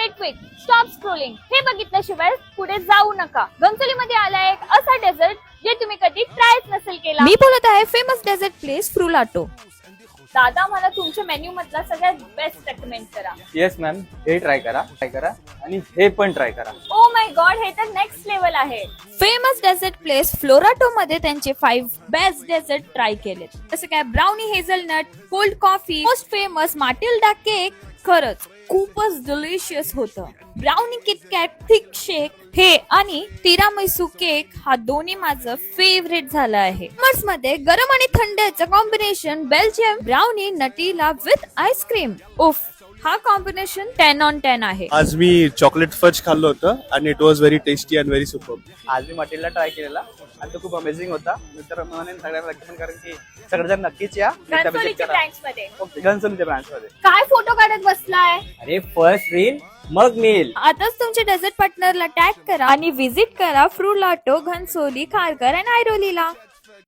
Quick stop scrolling हे बघितल्याशिवाय पुढे जाऊ नका. घनसोलीमध्ये आला एक असा डेझर्ट जे तुम्ही कधी ट्रायच नसेल केला. मी बोलत आहे फेमस डेझर्ट प्लेस फ्रुलाटो. दादा मला तुमच्या मेन्यू मधला सगळ्यात बेस्ट रेकमेंड करा. येस मॅम, हे ट्राय करा आणि हे पण ट्राय करा. ओ माय गॉड, हे तर नेक्स्ट लेवल आहे. फेमस डेझर्ट प्लेस फ्लोराटो मध्ये त्यांचे 5 बेस्ट डेझर्ट ट्राय केलेत. जसं काय brownie hazelnut, cold coffee, most famous माटिल्डा cake. खरंच खूपच डिलिशियस होतं. ब्राउनी किटकॅट थिक शेक हे आणि तिरामिसू केक हा दोन्ही माझं फेवरेट झालं आहे. समर्स मध्ये गरम आणि थंडचं combination Belgium brownie Nutella with ice cream. उफ, हा कॉम्बिनेशन 10 on 10 आहे. आज मी चॉकलेट फज खाल्लं होतं आणि it was very tasty and very super. आज मी मटेरियलला ट्राय केलेला आणि तो खूप अमेझिंग होता. मी तर म्हणेन सगळ्यांना रेकमेंड करेन की सगळेजण नक्कीच या. घनसोलीच्या ब्रँच मध्ये. ओके, घनसोलीच्या ब्रांच मध्ये. काय फोटो काढत बसलाय? अरे फर्स्ट रील मग मील. आताच तुमच्या डेझर्ट पार्टनरला टॅग करा आणि व्हिजिट करा फ्रुलाटो, घनसोली, खारघर आणि ऐरोलीला.